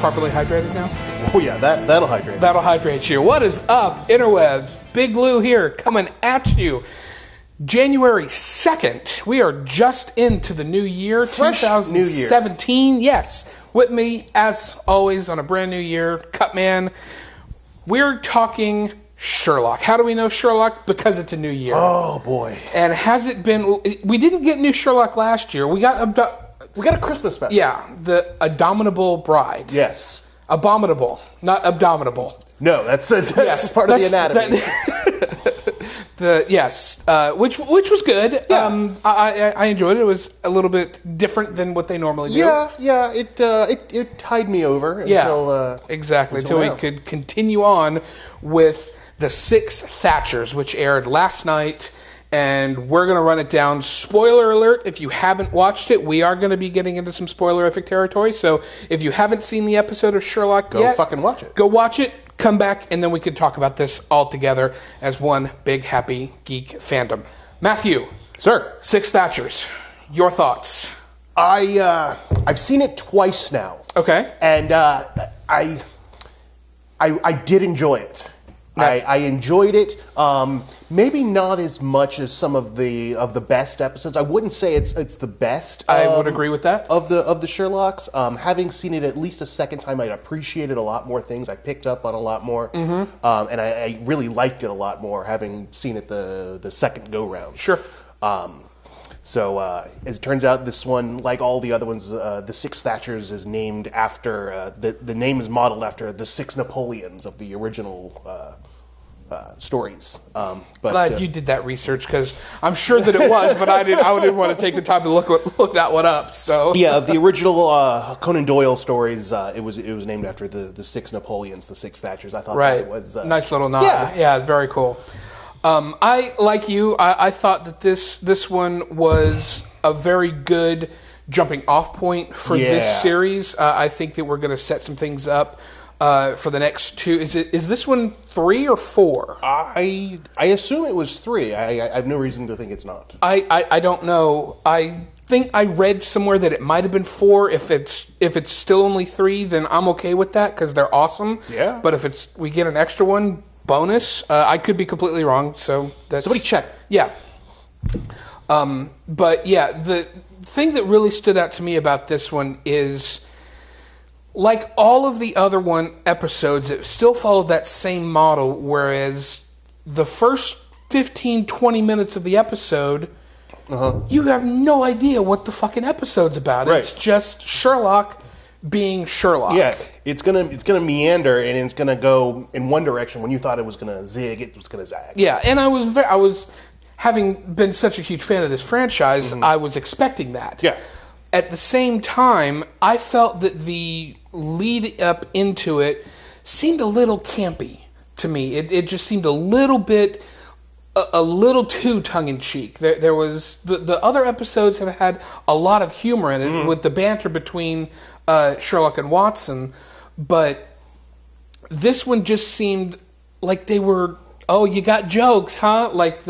properly hydrated now? Oh yeah, that'll hydrate. That'll hydrate you. What is up, InterWebs? Big Lou here, coming at you. January 2nd. We are just into the new year, Fresh 2017. New year. Yes. With me, as always, on a brand new year, Cutman. We're talking Sherlock. How do we know Sherlock? Because it's a new year. Oh boy. And has it been... We didn't get new Sherlock last year. We got a Christmas special. Yeah, the Abominable Bride. Yes. Abominable, not abdominable. No, that's part of the anatomy. Which was good. Yeah. I enjoyed it. It was a little bit different than what they normally do. Yeah. It tied me over until exactly until we could continue on with the Six Thatchers, which aired last night. And we're going to run it down. Spoiler alert, if you haven't watched it, we are going to be getting into some spoilerific territory. So if you haven't seen the episode of Sherlock yet, go fucking watch it. Go watch it, come back, and then we can talk about this all together as one big, happy geek fandom. Matthew. Sir. Six Thatchers. Your thoughts? I've seen it twice now. Okay. And I did enjoy it. I enjoyed it. Maybe not as much as some of the best episodes. I wouldn't say it's the best. I would agree with that. Of the Sherlocks. Having seen it at least a second time, I appreciated a lot more things. I picked up on a lot more, and I really liked it a lot more having seen it the second go round. Sure. So as it turns out, this one, like all the other ones, the Six Thatchers is named after the name is modeled after the six Napoleons of the original stories. Glad you did that research, because I'm sure that it was, but I didn't want to take the time to look that one up. So yeah, of the original Conan Doyle stories, it was named after the six Napoleons, the Six Thatchers. I thought that was nice little nod. Yeah, very cool. I, like you, I thought that this one was a very good jumping off point for this series. I think that we're going to set some things up for the next two. Is this one 3 or 4? I assume it was 3. I have no reason to think it's not. I don't know. I think I read somewhere that it might have been 4. If it's still only 3, then I'm okay with that, because they're awesome. Yeah. But if we get an extra one, bonus. I could be completely wrong, so that's... Somebody check. Yeah. But yeah, the thing that really stood out to me about this one is, like all of the other episodes, it still followed that same model, whereas the first 15, 20 minutes of the episode, you have no idea what the fucking episode's about. Right. It's just Sherlock being Sherlock. Yeah, it's gonna meander, and it's gonna go in one direction when you thought it was gonna zig. It was gonna zag. Yeah, and I was having been such a huge fan of this franchise, I was expecting that. Yeah. At the same time, I felt that the lead up into it seemed a little campy to me. It just seemed a little bit. A little too tongue-in-cheek. There was the other episodes have had a lot of humor in it with the banter between Sherlock and Watson, but this one just seemed like they were, oh, you got jokes, huh? Like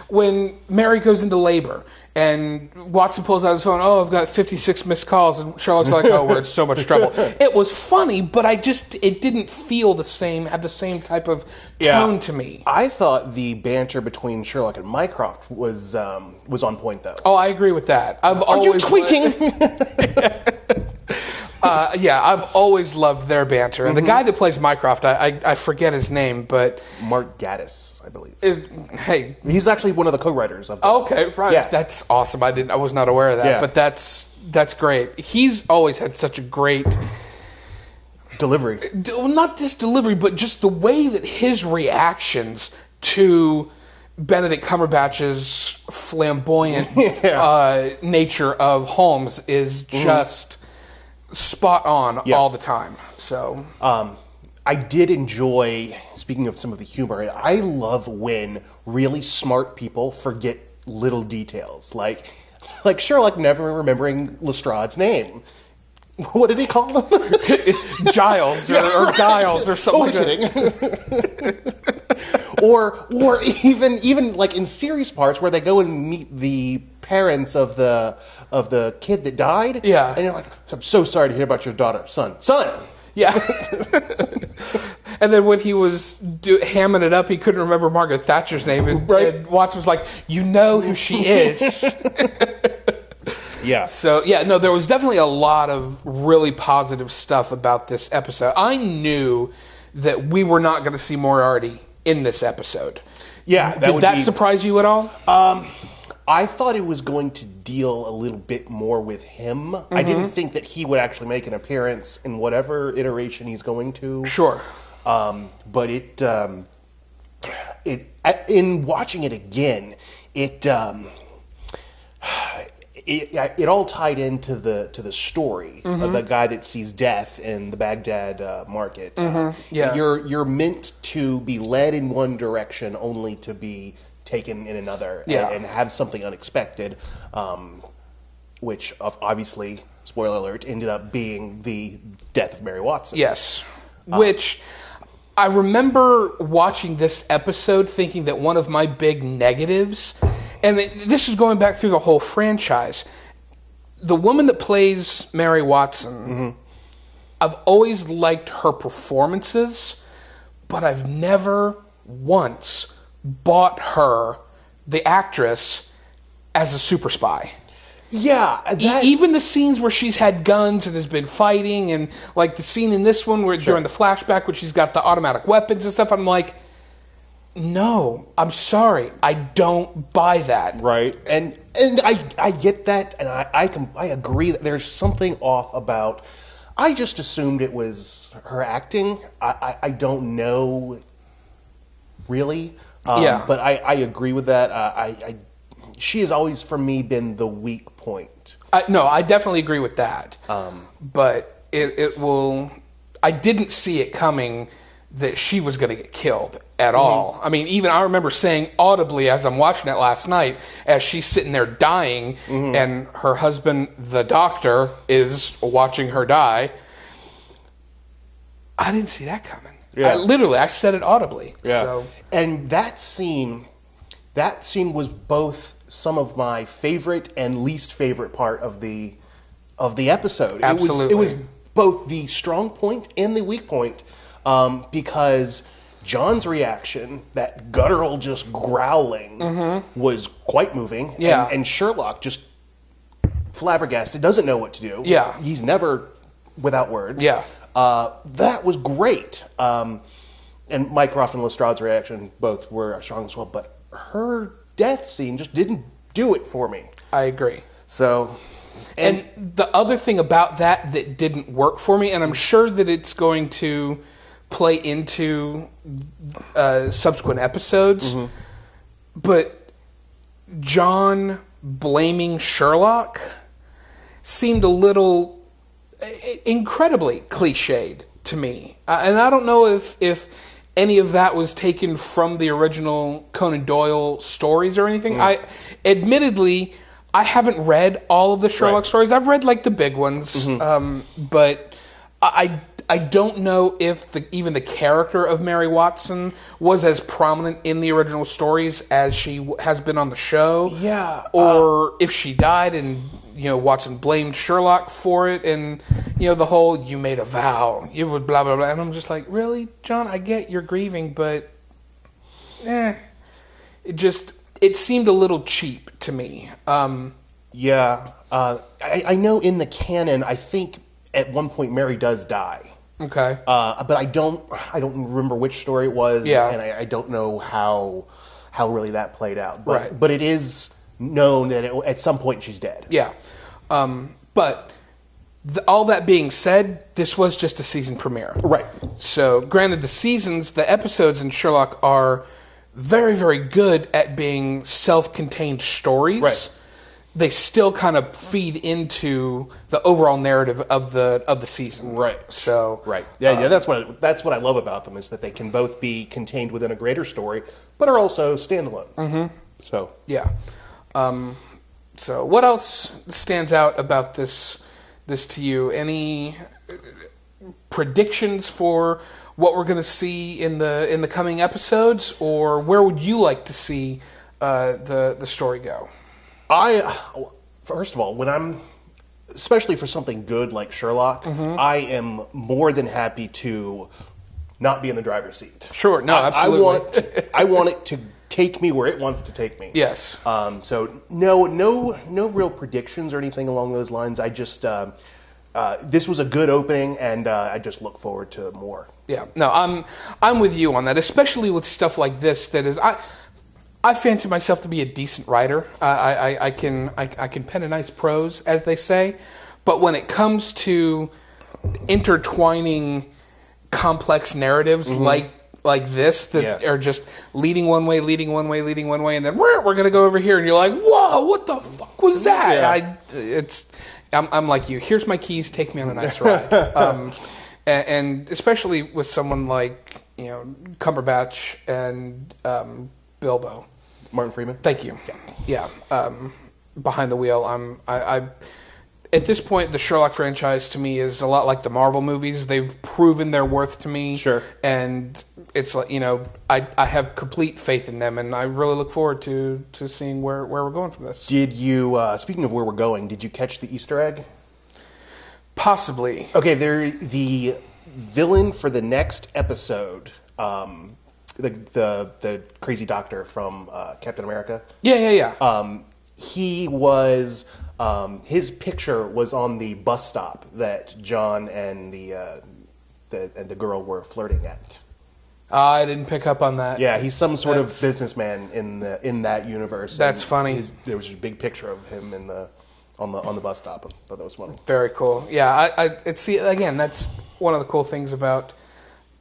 when Mary goes into labor and Watson pulls out his phone, oh, I've got 56 missed calls, and Sherlock's like, oh, we're in so much trouble. It was funny, but it didn't feel the same, had the same type of tone to me. I thought the banter between Sherlock and Mycroft was on point, though. Oh, I agree with that. Are you tweeting? I've always loved their banter. And the guy that plays Mycroft, I forget his name, but... Mark Gatiss, I believe. He's actually one of the co-writers of the... Okay, right. Yeah. That's awesome. I was not aware of that, but that's great. He's always had such a great... delivery. Not just delivery, but just the way that his reactions to Benedict Cumberbatch's flamboyant nature of Holmes is just... spot on all the time. So I did enjoy, speaking of some of the humor, I love when really smart people forget little details, like Sherlock never remembering Lestrade's name. What did he call him? Giles or Giles or something like that. or even like in serious parts where they go and meet the parents of the kid that died. Yeah. And you're like, I'm so sorry to hear about your daughter. Son. Yeah. And then when he was hamming it up, he couldn't remember Margaret Thatcher's name. And Watson was like, you know who she is. Yeah. So, yeah, no, there was definitely a lot of really positive stuff about this episode. I knew that we were not going to see Moriarty in this episode. Yeah. Did that surprise you at all? I thought it was going to deal a little bit more with him. Mm-hmm. I didn't think that he would actually make an appearance in whatever iteration he's going to. Sure. But in watching it again, it all tied into the story of the guy that sees death in the Baghdad market. Yeah. You're meant to be led in one direction only to be taken in another, and have something unexpected, which obviously, spoiler alert, ended up being the death of Mary Watson. Yes. Which I remember watching this episode thinking that one of my big negatives, and this is going back through the whole franchise, the woman that plays Mary Watson, I've always liked her performances, but I've never once bought her, the actress, as a super spy. Yeah. Even the scenes where she's had guns and has been fighting, and like the scene in this one where during the flashback where she's got the automatic weapons and stuff, I'm like, no, I'm sorry, I don't buy that. Right. And I get that, and I agree that there's something off about. I just assumed it was her acting. I don't know really. But I agree with that. She has always, for me, been the weak point. No, I definitely agree with that. But it will... I didn't see it coming that she was going to get killed at all. I mean, even I remember saying audibly as I'm watching it last night, as she's sitting there dying, and her husband, the doctor, is watching her die, I didn't see that coming. Yeah. I said it audibly. Yeah. So. And that scene was both some of my favorite and least favorite part of the episode. Absolutely. It was both the strong point and the weak point, because John's reaction, that guttural just growling, was quite moving. Yeah. And Sherlock just flabbergasted, doesn't know what to do. Yeah. He's never without words. Yeah. That was great. And Mycroft and Lestrade's reaction both were strong as well, but her death scene just didn't do it for me. I agree. So, and the other thing about that didn't work for me, and I'm sure that it's going to play into subsequent episodes, but John blaming Sherlock seemed a little incredibly cliched to me. And I don't know if any of that was taken from the original Conan Doyle stories or anything. Admittedly, I haven't read all of the Sherlock stories. I've read like the big ones, but I don't know if even the character of Mary Watson was as prominent in the original stories as she has been on the show. Yeah, or if she died and Watson blamed Sherlock for it, and the whole "you made a vow, you would blah blah blah," and I'm just like, really, John? I get you're grieving, but it seemed a little cheap to me. I know in the canon, I think at one point Mary does die. Okay, but I don't remember which story it was, and I don't know how really that played out. But it is known that at some point she's dead. Yeah, but all that being said, this was just a season premiere. Right. So, granted, the episodes in Sherlock are very, very good at being self-contained stories. Right. They still kind of feed into the overall narrative of the season. Right. So. Right. Yeah. That's what I love about them, is that they can both be contained within a greater story, but are also standalone. Mm-hmm. So. Yeah. So what else stands out about this to you? Any predictions for what we're going to see in the coming episodes, or where would you like to see the story go? First of all, when especially for something good like Sherlock, I am more than happy to not be in the driver's seat. Sure, no, absolutely. I want it to take me where it wants to take me. Yes. So no real predictions or anything along those lines. I just this was a good opening, and I just look forward to more. Yeah, no, I'm with you on that, especially with stuff like this. That is, I fancy myself to be a decent writer. I can pen a nice prose, as they say, but when it comes to intertwining complex narratives like this that are just leading one way, and then we're going to go over here, and you're like, whoa, what the fuck was that? Yeah. I'm like you. Here's my keys. Take me on a nice ride. And especially with someone like Cumberbatch and Bilbo, Martin Freeman. Thank you. Yeah. Behind the wheel, I at this point, the Sherlock franchise to me is a lot like the Marvel movies. They've proven their worth to me. Sure. And it's like, I have complete faith in them, and I really look forward to seeing where we're going from this. Did you, speaking of where we're going, did you catch the Easter egg? Possibly. Okay, the villain for the next episode, the crazy doctor from Captain America. Yeah. He was his picture was on the bus stop that John and the girl were flirting at. I didn't pick up on that. Yeah, he's some sort of businessman in that universe. That's funny. There was a big picture of him on the bus stop. I thought that was funny. Very cool. Yeah, again, that's one of the cool things about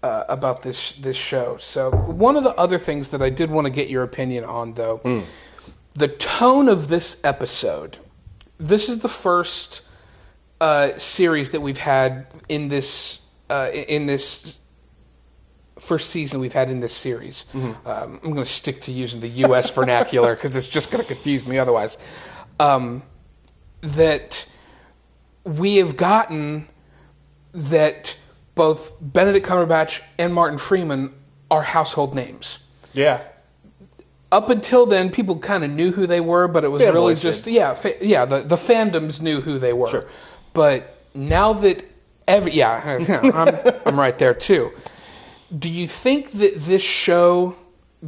this show. So one of the other things that I did want to get your opinion on, though, the tone of this episode. This is the first series that we've had in this first season we've had in this series. I'm going to stick to using the U.S. vernacular because it's just going to confuse me otherwise. That we have gotten that both Benedict Cumberbatch and Martin Freeman are household names. Yeah. Up until then, people kind of knew who they were, but it was really just the fandoms knew who they were. Sure. But now that I'm right there too. Do you think that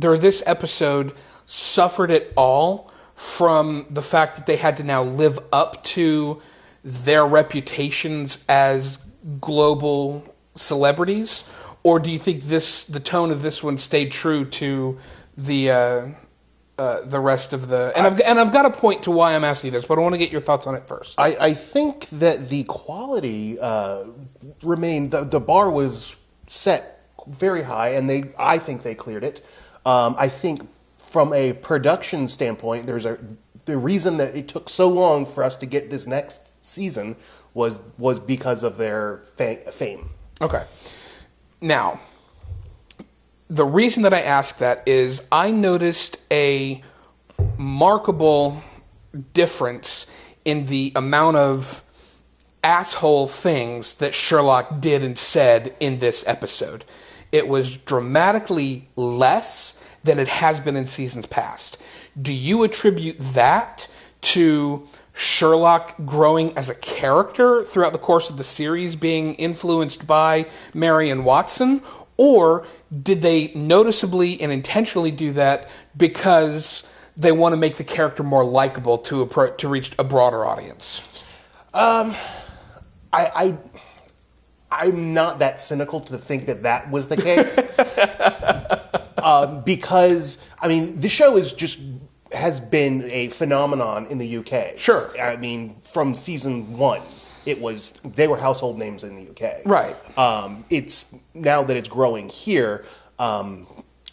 this episode suffered at all from the fact that they had to now live up to their reputations as global celebrities, or do you think the tone of this one stayed true to the rest of the? And I've got a point to why I'm asking you this, but I want to get your thoughts on it first. I think that the quality remained. The bar was set very high, and I think they cleared it. I think from a production standpoint, the reason that it took so long for us to get this next season was because of their fame. Okay. Now, the reason that I ask that is I noticed a remarkable difference in the amount of asshole things that Sherlock did and said in this episode. It was dramatically less than it has been in seasons past. Do you attribute that to Sherlock growing as a character throughout the course of the series, being influenced by Marion Watson, or did they noticeably and intentionally do that because they want to make the character more likable to reach a broader audience? I'm not that cynical to think that was the case. Because, I mean, the show has been a phenomenon in the UK. Sure. I mean, from season 1, they were household names in the UK. Right. It's now that it's growing here, I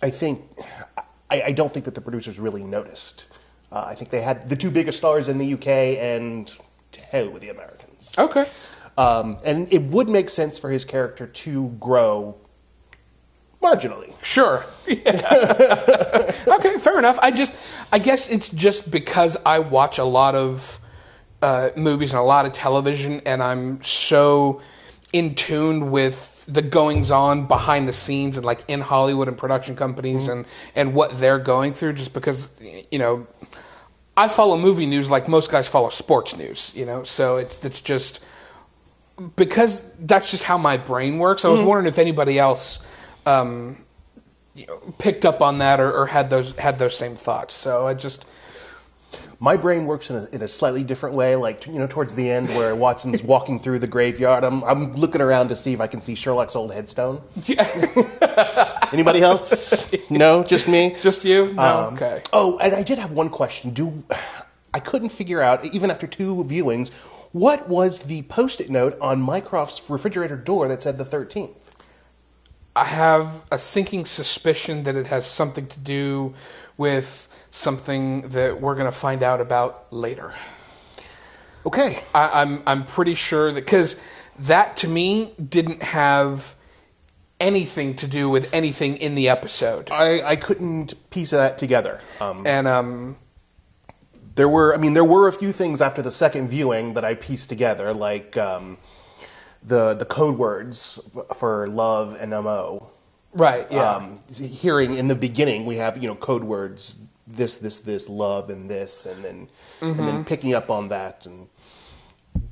don't think that the producers really noticed. I think they had the two biggest stars in the UK, and to hell with the Americans. Okay. And it would make sense for his character to grow marginally. Sure. Yeah. Okay, fair enough. I guess it's just because I watch a lot of movies and a lot of television, and I'm so in tune with the goings-on behind the scenes and like in Hollywood and production companies and what they're going through, just because, I follow movie news like most guys follow sports news, so it's just because that's just how my brain works. I was wondering if anybody else picked up on that or had those same thoughts. So my brain works in a slightly different way, like, towards the end where Watson's walking through the graveyard. I'm looking around to see if I can see Sherlock's old headstone. Yeah. Anybody else? No, just me? Just you? No? Okay. Oh, and I did have one question. I couldn't figure out, even after 2 viewings, what was the Post-it note on Mycroft's refrigerator door that said the 13th? I have a sinking suspicion that it has something to do with something that we're going to find out about later. Okay. I'm pretty sure that, because that to me didn't have anything to do with anything in the episode. I couldn't piece that together. There were a few things after the second viewing that I pieced together, like the code words for love and MO. Right, yeah. Hearing in the beginning, we have, code words, this, love, and this, and then picking up on that, and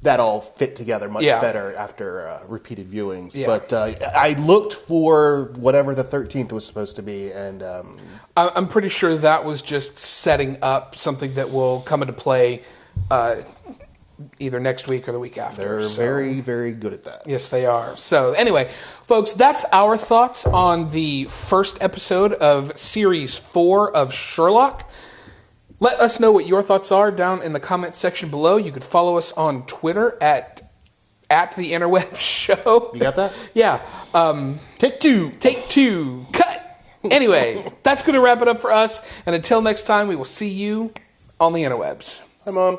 that all fit together much better after repeated viewings. Yeah. But I looked for whatever the 13th was supposed to be, and I'm pretty sure that was just setting up something that will come into play either next week or the week after. They're very, very good at that. Yes, they are. So anyway, folks, that's our thoughts on the first episode of Series 4 of Sherlock. Let us know what your thoughts are down in the comment section below. You could follow us on Twitter at the InterWebs Show. You got that? Yeah. Take 2. Take 2. Cut. Anyway, that's going to wrap it up for us. And until next time, we will see you on the InterWebs. Hi, Mom.